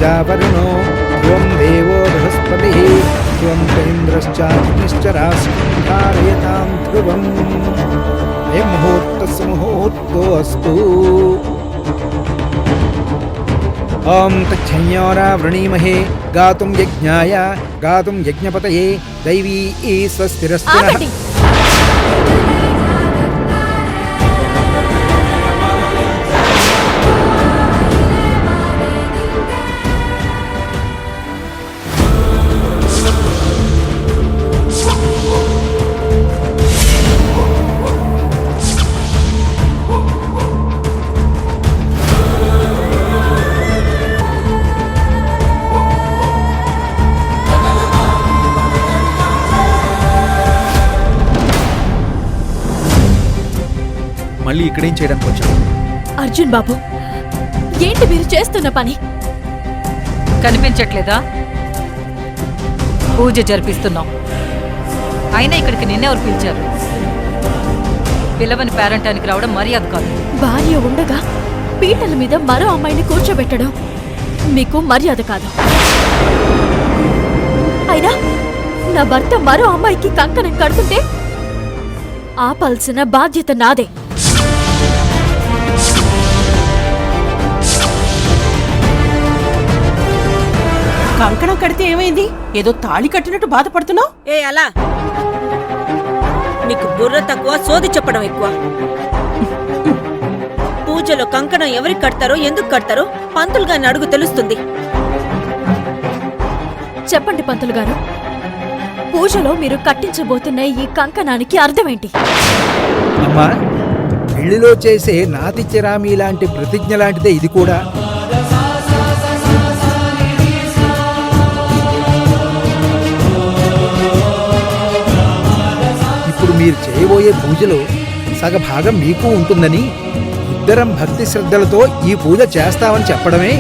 ప్రజావరుణో ధ్రువం దేవో బృహస్పతిః ధ్రువం ఇంద్రశ్చాగ్నిశ్చ రాశిం ధారయతాం ధ్రువం ముహూర్తస్సు ముహూర్తోऽस्तु ఓం తచ్చంయోరా వృణీమహే గాతుం యజ్ఞాయ గాతుం యజ్ఞపతయే దైవీ స్వస్తిరస్తు. మళ్ళీ ఇక్కడేం చేయడానికి వచ్చావు? అర్జున్ బాబు, ఏంటి మీరు చేస్తున్న పని? కనిపించట్లేదా? పూజ జరిపిస్తున్నాం. అయినా ఇక్కడికి నిన్నెవరు పిలిచారు? పిల్లవని పేరంటానికి రావడం మర్యాద కాదు. భార్య ఉండగా పీటల మీద మరో అమ్మాయిని కూర్చోబెట్టడం మీకు మర్యాద కాదు. అయినా నా భర్త మరో అమ్మాయికి కంకణం కడుతుంటే ఆపాల్సిన బాధ్యత నాదే. కంకణం కడితే ఏమైంది? ఏదో తాళి కట్టినట్టు బాధపడుతున్నావు. అలా నీకు బుర్ర తక్కువ, సోది చెప్పడం ఎక్కువ. పూజలో కంకణం ఎవరికి కడతారో, ఎందుకు కడతారో పంతులు గారిని అడుగు, తెలుస్తుంది. చెప్పండి పంతులు గారు, పూజలో మీరు కట్టించబోతున్న ఈ కంకణానికి అర్థమేంటి? అమ్మా, పెళ్లిలో చేసే నాతి చిరామి లాంటి ప్రతిజ్ఞ లాంటిదే ఇది కూడా. ఇప్పుడు మీరు చేయబోయే పూజలో సగభాగం మీకు ఉంటుందని, ఇద్దరం భక్తి శ్రద్ధలతో ఈ పూజ చేస్తామని చెప్పడమే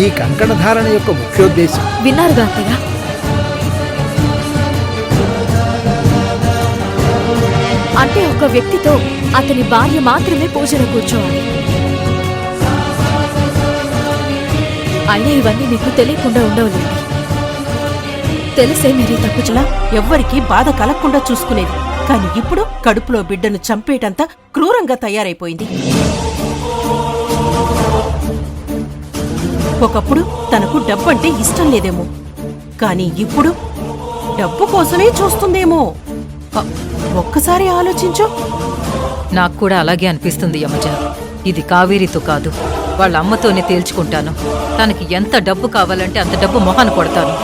ఈ కంకణధారణ యొక్క ముఖ్యోద్దేశం. విన్నారుగా అత్తయ్య? అంటే ఒక వ్యక్తితో అతని భార్య మాత్రమే పూజలో కూర్చోవాలి. అయినా ఇవన్నీ మీకు తెలియకుండా ఉండవులేండి. తెలిసే మీరే తప్పుచలా ఎవ్వరికీ బాధ కలగకుండా చూసుకునేది. కాని ఇప్పుడు కడుపులో బిడ్డను చంపేటంత క్రూరంగా తయారైపోయింది. ఒకప్పుడు తనకు డబ్బంటే ఇష్టం లేదేమో, కాని ఇప్పుడు డబ్బు కోసమే చూస్తుందేమో. ఒక్కసారి ఆలోచించు. నాకు కూడా అలాగే అనిపిస్తుంది యమజ. ఇది కావేరితో కాదు, వాళ్ళ అమ్మతోనే తేల్చుకుంటాను. తనకి ఎంత డబ్బు కావాలంటే అంత డబ్బు మొహాన్ని కొడతాను.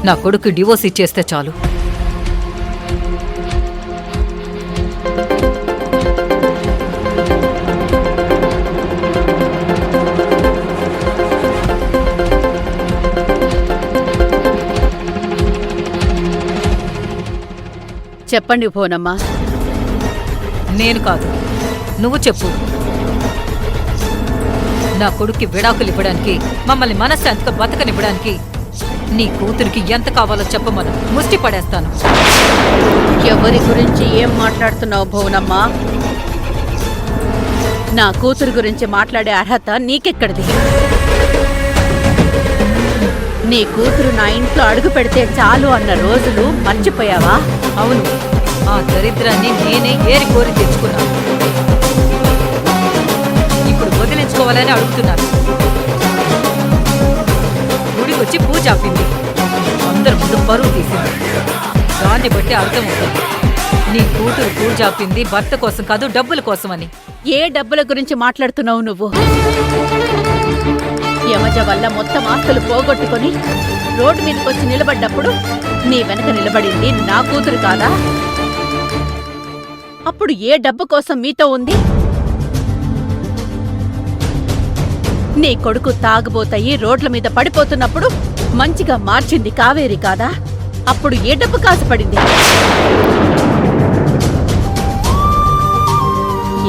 నా కొడుకు డివోర్స్ ఇచ్చేస్తే చాలు. చెప్పండి భోనమ్మా. నేను కాదు, నువ్వు చెప్పు. నా కొడుక్కి విడాకులు ఇవ్వడానికి, మమ్మల్ని మనశ్శాంతిగా బతకనివ్వడానికి నీ కూతురికి ఎంత కావాలో చెప్పమను, ముష్టి పడేస్తాను. ఎవరి గురించి ఏం మాట్లాడుతున్నావు భోనమ్మా? నా కూతురు గురించి మాట్లాడే అర్హత నీకెక్కడిది? నీ కూతురు నా ఇంట్లో అడుగు పెడితే చాలు అన్న రోజులు మర్చిపోయావా? అవును, ఆ దరిద్రాన్ని నేనే ఏరి కోరి తెచ్చుకున్నాను. ఇప్పుడు వదిలించుకోవాలని అడుగుతున్నాను. గుడికొచ్చి పూజ ఆపింది, అందరి ముందు పరువు తీసింది. దాన్ని బట్టి అర్థమవుతుంది నీ కూతురు పూజ ఆపింది భర్త కోసం కాదు, డబ్బుల కోసమని. ఏ డబ్బుల గురించి మాట్లాడుతున్నావు నువ్వు? యమజ వల్ల మొత్తం ఆస్తులు పోగొట్టుకుని రోడ్డు మీదకొచ్చి నిలబడ్డప్పుడు నీ వెనక నిలబడింది నా కూతురు కాదా? అప్పుడు ఏ డబ్బు కోసం మీతో ఉంది? నీ కొడుకు తాగుబోతాయి రోడ్ల మీద పడిపోతున్నప్పుడు మంచిగా మార్చింది కావేరి కాదా? అప్పుడు ఏ డబ్బు కాసుపడింది?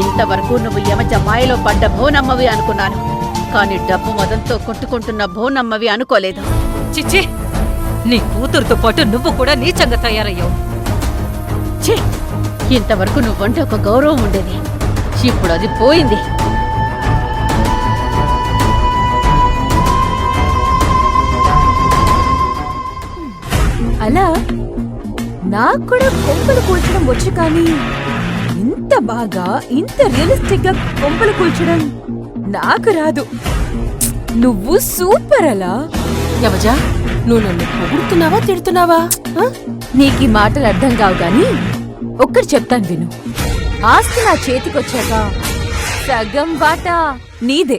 ఇంతవరకు నువ్వు యమజ మాయలో పడ్డ భోనమ్మవి అనుకున్నాను, కాని డబ్బు మదంతో కొట్టుకుంటున్న భోనమ్మవి అనుకోలేదు. చిచ్చి, నీ కూతురుతో పాటు నువ్వు కూడా నీచంగా తయారయ్యావు. ఛీ, ఇంతవరకు నువ్వంటే ఒక గౌరవం ఉండేది, ఇప్పుడు అది పోయింది. అలా నాకు కూడా కొంపలు కూల్చడం వచ్చు, కానీ ఇంత బాగా ఇంత రియలిస్టిక్ గా కొంపలు కూల్చడం నాకు రాదు. నువ్వు సూపర్ అలా. యమజ, నువ్వు నన్ను పొగుడుతున్నావా తిడుతున్నావా? నీకు ఈ మాటలు అర్థం కావు గాని ఒక్కటి చెప్తాను విను. ఆస్తి నా చేతికొచ్చాక సగం వాటా నీదే.